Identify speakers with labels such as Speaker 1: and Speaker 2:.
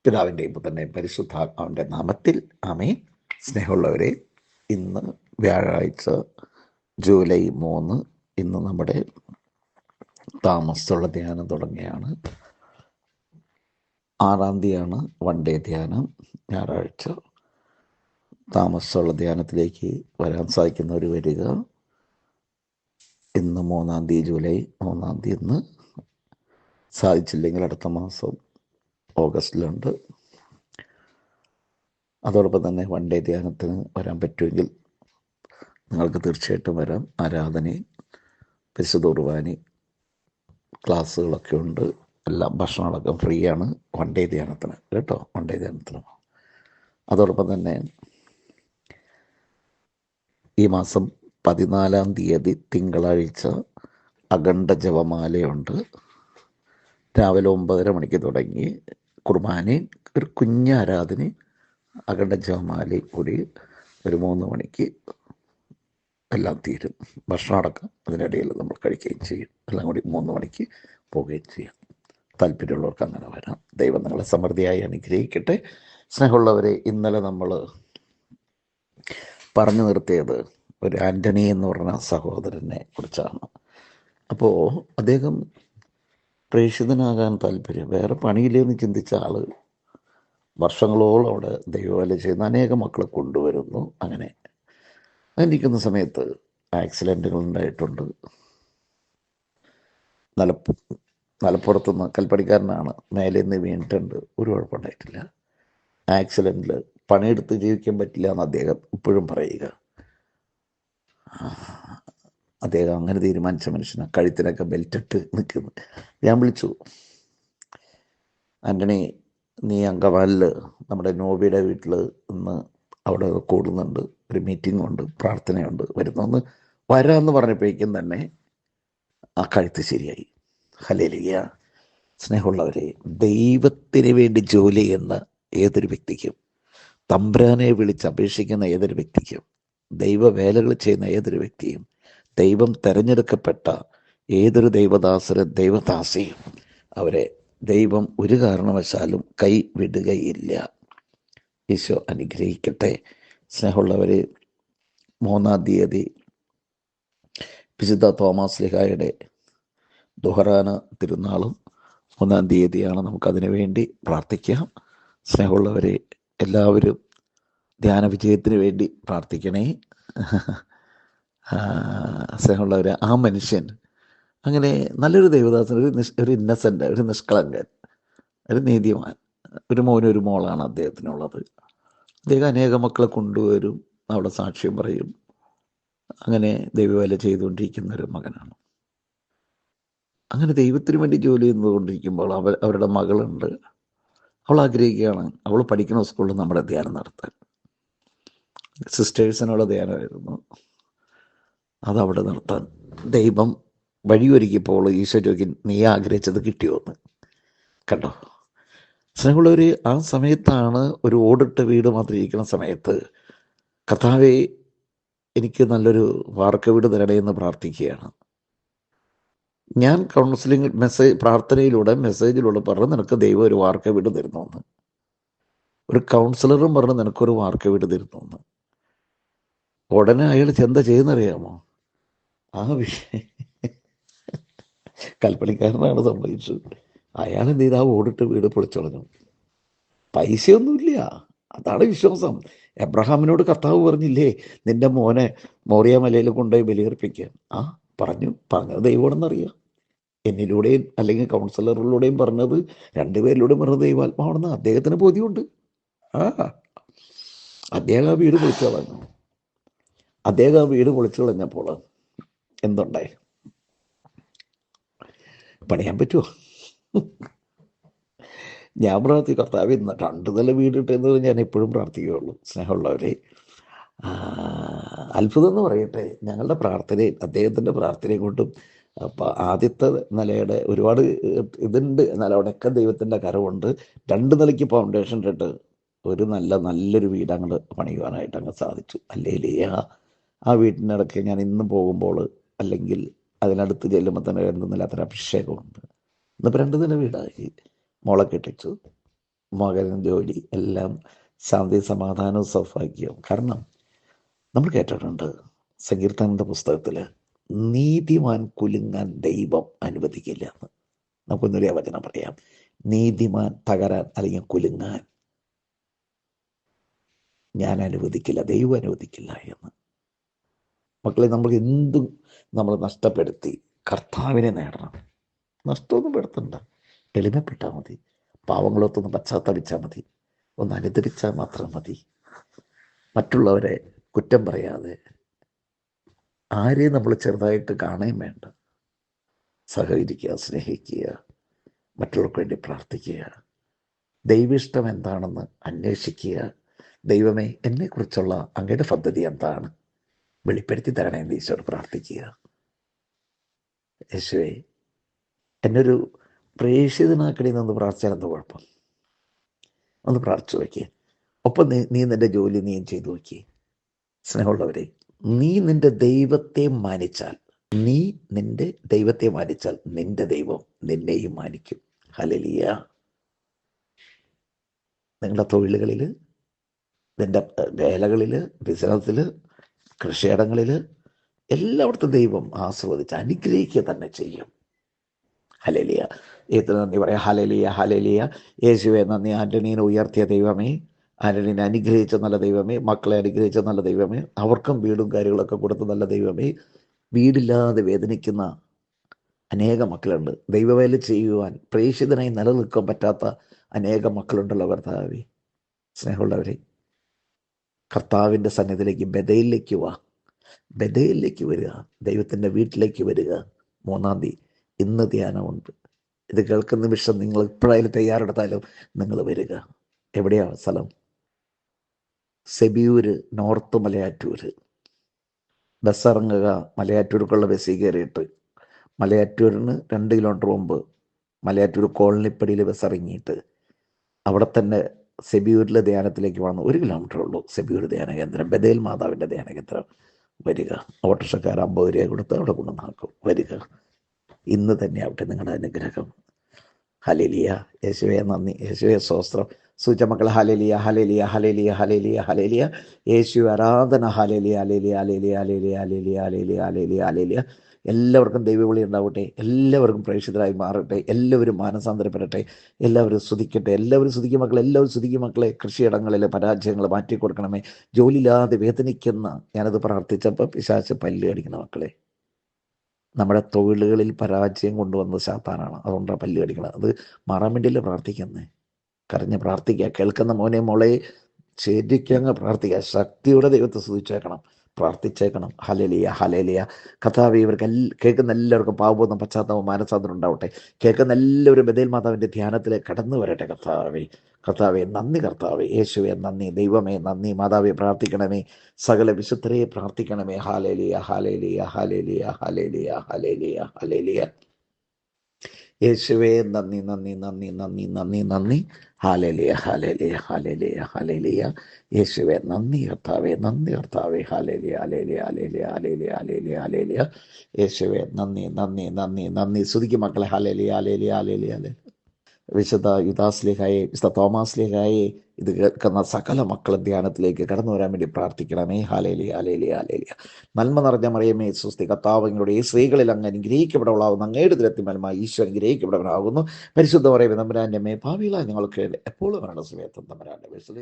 Speaker 1: പിതാവിൻ്റെയും പുത്രൻ്റെയും പരിശുദ്ധാത്മാവിൻ്റെ നാമത്തിൽ ആമേൻ. സ്നേഹമുള്ളവരെ, ഇന്ന് വ്യാഴാഴ്ച ജൂലൈ 3, ഇന്ന് നമ്മുടെ താമസമുള്ള ധ്യാനം തുടങ്ങിയാണ്. 6-ാം തീയതിയാണ് വൺ ഡേ ധ്യാനം. ഞായറാഴ്ച താമസമുള്ള ധ്യാനത്തിലേക്ക് വരാൻ സാധിക്കുന്നവർ വരിക. ഇന്ന് 3-ാം തീയതി, ജൂലൈ 3-ാം തീയതി. ഇന്ന് സാധിച്ചില്ലെങ്കിൽ അടുത്ത മാസം ഓഗസ്റ്റിലുണ്ട്. അതോടൊപ്പം തന്നെ വൺ ഡേ ധ്യാനത്തിന് വരാൻ പറ്റുമെങ്കിൽ നിങ്ങൾക്ക് തീർച്ചയായിട്ടും വരാം. ആരാധനയും പരിശുദ്ധ കുർബാന ക്ലാസ്സുകളൊക്കെ ഉണ്ട്. എല്ലാം ഭക്ഷണമടക്കം ഫ്രീ ആണ് വൺ ഡേ ധ്യാനത്തിന് കേട്ടോ. വൺ ഡേ ധ്യാനത്തിന്. അതോടൊപ്പം തന്നെ ഈ മാസം 14-ാം തീയതി തിങ്കളാഴ്ച അഖണ്ഡ ജപമാലയുണ്ട്. രാവിലെ 9:30 മണിക്ക് തുടങ്ങി കുർബാനയും ഒരു കുഞ്ഞ് ആരാധനയും അഖണ്ഡ ജപമാലയും കൂടി ഒരു 3 മണിക്ക് എല്ലാം തീരും. ഭക്ഷണം അടക്കം അതിനിടയിൽ നമ്മൾ കഴിക്കുകയും ചെയ്യും. എല്ലാം കൂടി 3 മണിക്ക് പോവുകയും ചെയ്യാം. താല്പര്യമുള്ളവർക്ക് അങ്ങനെ വരാം. ദൈവം നിങ്ങളെ സമൃദ്ധിയായി അനുഗ്രഹിക്കട്ടെ. സ്നേഹമുള്ളവരെ, ഇന്നലെ നമ്മൾ പറഞ്ഞു നിർത്തിയത് ഒരു ആൻ്റണി എന്ന് പറഞ്ഞ സഹോദരനെ കുറിച്ചാണ്. അപ്പോൾ അദ്ദേഹം പ്രേക്ഷിതനാകാൻ താല്പര്യം, വേറെ പണിയില്ലെന്ന് ചിന്തിച്ച ആൾ വർഷങ്ങളോളം അവിടെ ദൈവവേല ചെയ്യുന്ന അനേകം മക്കളെ കൊണ്ടുവരുന്നു. അങ്ങനെ ഇരിക്കുന്ന സമയത്ത് ആക്സിഡൻറ്റുകൾ ഉണ്ടായിട്ടുണ്ട്. മലപ്പുറത്തുനിന്ന് കൽപ്പണിക്കാരനാണ്, മേലെ നിന്ന് വീണിട്ടുണ്ട്. ഒരു കുഴപ്പമുണ്ടായിട്ടില്ല. ആക്സിഡൻറ്റിൽ പണിയെടുത്ത് ജീവിക്കാൻ പറ്റില്ല എന്ന് അദ്ദേഹം ഇപ്പോഴും പറയുക. അദ്ദേഹം അങ്ങനെ തീരുമാനിച്ച മനുഷ്യനാണ്. കഴുത്തിനൊക്കെ ബെൽറ്റിട്ട് നിൽക്കുന്നു. ഞാൻ വിളിച്ചു, ആൻ്റണി, നീ അങ്കമാലിൽ നമ്മുടെ നോബിയുടെ വീട്ടിൽ ഇന്ന് അവിടെ കൂടുന്നുണ്ട്, ഒരു മീറ്റിംഗ് ഉണ്ട്, പ്രാർത്ഥനയുണ്ട്, വരുന്നൊന്ന് വരാമെന്ന് പറഞ്ഞപ്പോഴേക്കും തന്നെ ആ കഴുത്ത് ശരിയായി. ഹല്ലേലൂയ. സ്നേഹമുള്ളവരെ, ദൈവത്തിന് വേണ്ടി ജോലി ചെയ്യുന്ന ഏതൊരു വ്യക്തിക്കും, തമ്പുരാനെ വിളിച്ച് അപേക്ഷിക്കുന്ന ഏതൊരു വ്യക്തിക്കും, ദൈവവേലകൾ ചെയ്യുന്ന ഏതൊരു വ്യക്തിയും, ദൈവം തിരഞ്ഞെടുക്കപ്പെട്ട ഏതൊരു ദൈവദാസരും ദൈവദാസിയും, അവരെ ദൈവം ഒരു കാരണവശാലും കൈവിടുകയില്ല. ഈശോ അനുഗ്രഹിക്കട്ടെ. സ്നേഹമുള്ളവരെ, 3-ാം തീയതി വിശുദ്ധ തോമാസ് ശ്ലീഹായുടെ ദുഹറാന തിരുനാളും 3-ാം തീയതിയാണ്. നമുക്കതിനു വേണ്ടി പ്രാർത്ഥിക്കാം. സ്നേഹമുള്ളവരെ, എല്ലാവരും ധ്യാന വിജയത്തിന് വേണ്ടി പ്രാർത്ഥിക്കണേ. സ്നേഹമുള്ളവരെ, ആ മനുഷ്യൻ അങ്ങനെ നല്ലൊരു ദൈവദാസൻ, ഒരു ഇന്നസെൻ്റ്, ഒരു നിഷ്കളങ്കൻ, ഒരു നീതിമാൻ, ഒരു മോനും ഒരു മോളാണ് അദ്ദേഹത്തിനുള്ളത്. അദ്ദേഹം അനേക മക്കളെ കൊണ്ടുവരും, അവിടെ സാക്ഷ്യം പറയും. അങ്ങനെ ദൈവവേല ചെയ്തുകൊണ്ടിരിക്കുന്ന ഒരു മകനാണ്. അങ്ങനെ ദൈവത്തിന് വേണ്ടി ജോലി ചെയ്തുകൊണ്ടിരിക്കുമ്പോൾ അവരുടെ മകളുണ്ട്. അവൾ ആഗ്രഹിക്കുകയാണ്, അവൾ പഠിക്കുന്ന സ്കൂളിൽ നമ്മുടെ ധ്യാനം നടത്താൻ. സിസ്റ്റേഴ്സിനുള്ള ധ്യാനമായിരുന്നു, അതവിടെ നടത്താൻ ദൈവം വഴിയൊരുക്കിയപ്പോൾ ഈശോ ചോദിക്കും, നീ ആഗ്രഹിച്ചത് കിട്ടിയോന്ന്. കണ്ടോ സ്നേഹമുള്ളവർ, ആ സമയത്താണ് ഒരു ഓടിട്ട വീട് മാത്രം ഇരിക്കുന്ന സമയത്ത് കർത്താവേ, എനിക്ക് നല്ലൊരു വാർക്ക വീട് തരണേ എന്ന് പ്രാർത്ഥിക്കുകയാണ്. ഞാൻ കൗൺസിലിംഗ് പ്രാർത്ഥനയിലൂടെ മെസ്സേജിലൂടെ പറഞ്ഞു, നിനക്ക് ദൈവം ഒരു വാർക്ക വീട് തരുന്നു. ഒരു കൗൺസിലറും പറഞ്ഞു, നിനക്കൊരു വാർക്ക വീട് തരുന്നു. ഉടനെ അയാൾ എന്താ ചെയ്യുന്നറിയാമോ? ആ വിഷയം കൽപ്പണിക്കാരനാണ് സംഭവിച്ചത്. അയാൾ എന്ത് ചെയ്ത് ആ ഓടിട്ട് വീട് പൊളിച്ചളഞ്ഞു. പൈസയൊന്നുമില്ല, അതാണ് വിശ്വാസം. എബ്രഹാമിനോട് കർത്താവ് പറഞ്ഞില്ലേ, നിന്റെ മോനെ മോറിയ മലയിൽ കൊണ്ടുപോയി ബലിയർപ്പിക്കാൻ. പറഞ്ഞത് ദൈവമാണെന്നറിയാം. എന്നിലൂടെയും അല്ലെങ്കിൽ കൗൺസിലറിലൂടെയും പറഞ്ഞത്, രണ്ടുപേരിലൂടെയും പറഞ്ഞത് ദൈവാത്മാവാണെന്ന് അദ്ദേഹത്തിന് ബോധ്യമുണ്ട്. അദ്ദേഹം ആ വീട് പൊളിച്ചു കളഞ്ഞു. അദ്ദേഹം ആ വീട് പൊളിച്ചു കളഞ്ഞപ്പോൾ എന്തുണ്ടായി? പണിയാൻ പറ്റുമോ? ഞാൻ പ്രാർത്ഥിക്കും, കർത്താവ് ഇന്ന് 2 നില വീട് കിട്ടുന്നത് ഞാൻ എപ്പോഴും പ്രാർത്ഥിക്കുകയുള്ളൂ. സ്നേഹമുള്ളവരെ, അത്ഭുതം എന്ന് പറയട്ടെ, ഞങ്ങളുടെ പ്രാർത്ഥനയും അദ്ദേഹത്തിൻ്റെ പ്രാർത്ഥനയും കൊണ്ടും ആദ്യത്തെ നിലയുടെ ഒരുപാട് ഇതുണ്ട്, എന്നാൽ അവിടെയൊക്കെ ദൈവത്തിൻ്റെ കരവുണ്ട്. 2 നിലയ്ക്ക് ഫൗണ്ടേഷൻ ഇട്ടിട്ട് ഒരു നല്ലൊരു വീട് അങ്ങോട്ട് പണിയുവാനായിട്ട് അങ്ങ് സാധിച്ചു. ഹല്ലേലൂയ. ആ വീട്ടിനിടയ്ക്ക് ഞാൻ ഇന്ന് പോകുമ്പോൾ, അല്ലെങ്കിൽ അതിനടുത്ത് ചെല്ലുമ്പോൾ തന്നെ 2 നില അത്ര അഭിഷേകമുണ്ട്. ഇന്നിപ്പോൾ 2 നില വീടായി. മോളെ കെട്ടിച്ചു. മകനും ജോലി എല്ലാം ശാന്തി സമാധാനവും സൗഭാഗ്യവും. കാരണം നമ്മൾ കേട്ടിട്ടുണ്ട് സങ്കീർത്തനന്റെ പുസ്തകത്തിൽ നീതിമാൻ കുലുങ്ങാൻ ദൈവം അനുവദിക്കില്ല എന്ന്. നമുക്കൊന്നൊരു വചനം പറയാം, നീതിമാൻ തകരാൻ അല്ലെങ്കിൽ കുലുങ്ങാൻ ഞാൻ അനുവദിക്കില്ല, ദൈവം അനുവദിക്കില്ല എന്ന്. മക്കളെ, നമ്മൾ എന്തും നമ്മൾ നഷ്ടപ്പെടുത്തി കർത്താവിനെ നേടണം. നഷ്ടമൊന്നും പെടുത്തണ്ട, എളിമപ്പെട്ടാൽ മതി, പാവങ്ങളൊത്തൊന്ന് പശ്ചാത്തപിച്ചാൽ മതി, ഒന്ന് അനുദരിച്ചാൽ മാത്രം മതി. മറ്റുള്ളവരെ കുറ്റം പറയാതെ, ആരെയും നമ്മൾ ചെറുതായിട്ട് കാണുകയും വേണ്ട. സഹകരിക്കുക, സ്നേഹിക്കുക, മറ്റുള്ളവർക്ക് വേണ്ടി പ്രാർത്ഥിക്കുക, ദൈവിഷ്ടം എന്താണെന്ന് അന്വേഷിക്കുക. ദൈവമേ, എന്നെക്കുറിച്ചുള്ള അങ്ങയുടെ പദ്ധതി എന്താണ് വെളിപ്പെടുത്തി തരണേ എന്ന് ഈശോയോട് പ്രാർത്ഥിക്കുക. യേശുവേ, എന്നൊരു പ്രേക്ഷിതനാക്കണി നിന്ന് പ്രാർത്ഥിച്ചാൽ എന്ത് കുഴപ്പം? ഒന്ന് പ്രാർത്ഥിച്ചു നോക്കിയേ. ഒപ്പം നീ നിന്റെ ജോലി നീ ചെയ്തു നോക്കിയേ. സ്നേഹമുള്ളവരെ, നീ നിന്റെ ദൈവത്തെ മാനിച്ചാൽ നിന്റെ ദൈവം നിന്നെയും മാനിക്കും. ഹല്ലേലൂയ. നിങ്ങളുടെ തൊഴിലുകളിൽ, നിന്റെ വേലകളിൽ, ബിസിനസ്സിൽ, കൃഷിയിടങ്ങളിൽ എല്ലായിടത്തും ദൈവം ആസ്വദിച്ച് അനുഗ്രഹിക്കുക തന്നെ ചെയ്യും. ഹല്ലേലൂയ. ഏത് നന്ദി പറയാം. Hallelujah, hallelujah. യേശുവേ നന്ദി. ആന്റണീനെ ഉയർത്തിയ ദൈവമേ, ആന്റണീനെ അനുഗ്രഹിച്ച നല്ല ദൈവമേ, മക്കളെ അനുഗ്രഹിച്ച നല്ല ദൈവമേ, അവർക്കും വീടും കാര്യങ്ങളൊക്കെ കൊടുത്ത നല്ല ദൈവമേ. വീടില്ലാതെ വേദനിക്കുന്ന അനേകം മക്കളുണ്ട്. ദൈവവേല ചെയ്യുവാൻ പ്രേക്ഷിതനായി നിലനിൽക്കാൻ പറ്റാത്ത അനേകം മക്കളുണ്ടല്ലോ കർത്താവേ. സ്നേഹമുള്ളവരെ, കർത്താവിൻ്റെ സന്നിധിയിലേക്ക് ബഥേലിലേക്ക് വാ. ബഥേലിലേക്ക് വരിക, ദൈവത്തിൻ്റെ വീട്ടിലേക്ക് വരിക. 3-ാം തീയതി ഇന്ന് ധ്യാനമുണ്ട്. ഇത് കേൾക്കുന്ന നിമിഷം നിങ്ങൾ എപ്പോഴായാലും തയ്യാറെടുത്താലും നിങ്ങൾ വരിക. എവിടെയാണ് സ്ഥലം? സെബിയൂര്, നോർത്ത് മലയാറ്റൂര്. ബസ് ഇറങ്ങുക, മലയാറ്റൂർക്കുള്ള ബസ്സിൽ കയറിയിട്ട് മലയാറ്റൂരിന് 2 കിലോമീറ്റർ മുമ്പ് മലയാറ്റൂർ കോളനിപ്പടിയിൽ ബസ് ഇറങ്ങിയിട്ട് അവിടെ തന്നെ സെബിയൂരിലെ ധ്യാനത്തിലേക്ക് വന്ന് 1 കിലോമീറ്റർ ഉള്ളൂ. സെബിയൂർ ധ്യാന കേന്ദ്രം, ബഥേൽ മാതാവിൻ്റെ ധ്യാന കേന്ദ്രം. വരിക. ഓട്ടോറിക്ഷക്കാർ 50 രൂപ കൊടുത്ത് അവിടെ കൊണ്ടുവന്നാക്കും. വരിക. ഇന്ന് തന്നെ ആവട്ടെ നിങ്ങളുടെ അനുഗ്രഹം. ഹല്ലേലൂയ. യേശുവേ നന്ദി, യേശുവേ സ്തോത്രം. സൂചമക്കൾ ഹല്ലേലൂയ, ഹല്ലേലൂയ, ഹല്ലേലൂയ, ഹല്ലേലൂയ, ഹല്ലേലൂയ. യേശു ആരാധന. ഹല്ലേലൂയ, ഹല്ലേലൂയ, ഹല്ലേലൂയ, ഹല്ലേലൂയ, ഹല്ലേലൂയ, ഹല്ലേലൂയ, ഹല്ലേലൂയ, ഹല്ലേലൂയ. എല്ലാവർക്കും ദൈവവിളി ഉണ്ടാവട്ടെ, എല്ലാവർക്കും പ്രേക്ഷിതരായി മാറട്ടെ, എല്ലാവരും മാനസാന്തരപ്പെടട്ടെ, എല്ലാവരും സ്തുതിക്കട്ടെ, എല്ലാവരും സ്തുതിക്കും മക്കളെ, എല്ലാവരും സ്തുതിക്കും മക്കളെ. കൃഷിയിടങ്ങളിലെ പരാജയങ്ങൾ മാറ്റിക്കൊടുക്കണമേ. ജോലിയില്ലാതെ വേദനിക്കുന്ന, ഞാനത് പ്രാർത്ഥിച്ചപ്പോൾ പിശാച് പല്ല് കടിക്കുന്ന മക്കളെ, നമ്മുടെ തൊഴിലുകളിൽ പരാജയം കൊണ്ടുവന്നത് സാത്താനാണ്. അതുകൊണ്ടാണ് പല്ല് കടിക്കണം. അത് മാറാൻ വേണ്ടിയല്ലേ പ്രാർത്ഥിക്കുന്നത്. കരഞ്ഞ് പ്രാർത്ഥിക്കുക. കേൾക്കുന്ന മോനെ മോളെ ശരിക്കങ്ങ് പ്രാർത്ഥിക്കുക. ശക്തിയോടെ ദൈവത്തെ സ്തുതിച്ചേക്കണം, പ്രാർത്ഥിച്ചേക്കണം. Hallelujah, hallelujah. കർത്താവേ, ഇവർക്ക് കേൾക്കുന്ന എല്ലാവർക്കും പാവബോധം, പശ്ചാത്താപം, മാനസാന്തരം ഉണ്ടാവട്ടെ. കേൾക്കുന്ന എല്ലാവരും ബഥേൽ മാതാവിൻ്റെ ധ്യാനത്തിലേക്ക് കടന്നു വരട്ടെ. കർത്താവേ നന്ദി. കർത്താവേ യേശുവേ നന്ദി. ദൈവമേ നന്ദി. മാതാവെ പ്രാർത്ഥിക്കണമേ. സകല വിശുദ്ധരെ പ്രാർത്ഥിക്കണമേ. ഹല്ലേലൂയ, ഹല്ലേലൂയ, ഹല്ലേലൂയ, ഹല്ലേലൂയ, ഹല്ലേലൂയ, ഹല്ലേലൂയ. യേശുവേ നന്ദി, നന്ദി, നന്ദി, നന്ദി, നന്ദി, നന്ദി. ഹല്ലേലൂയ, ഹല്ലേലൂയ, ഹല്ലേലൂയ, ഹല്ലേലൂയ. യേശുവേ നന്ദി. കർത്താവേ നന്ദി. കർത്താവേ ഹല്ലേലൂയ, ഹല്ലേലൂയ, ഹല്ലേലൂയ, ഹല്ലേലൂയ, ഹല്ലേലൂയ, ഹല്ലേലൂയ. യേശുവേ നന്ദി, നന്ദി, നന്ദി, നന്ദി. സ്തുതിക്കും മക്കളെ. ഹല്ലേലൂയ, ഹല്ലേലൂയ, ഹല്ലേലൂയ, ഹല്ലേലൂയ. വിശുദ്ധ യുദാസ്ലീഹായെ, വിശുദ്ധ തോമാസ്ലീഹായെ, ഇത് കേൾക്കുന്ന സകല മക്കളും ധ്യാനത്തിലേക്ക് കടന്നു വരാൻ വേണ്ടി പ്രാർത്ഥിക്കണമേ. ഹല്ലേലൂയ, ഹല്ലേലൂയ, ഹല്ലേലൂയ. നന്മ നിറഞ്ഞ മറിയമേ സ്വസ്തി, കർത്താവിനോട് ഈ സ്ത്രീകളിൽ അങ്ങ് അനുഗ്രഹിക്കപ്പെടവളാകുന്നു. അങ്ങയുടെ ദിനത്തിന്മേൽ ഈശോ അനുഗ്രഹിക്കപ്പെടവനാകുന്നു. പരിശുദ്ധ മറിയമേ തമ്പുരാന്റെ അമ്മേ, പാപികളായ ഞങ്ങൾക്ക് എപ്പോഴും മരണ സമയത്തും തമ്പുരാന്റെ വിശുദ്ധ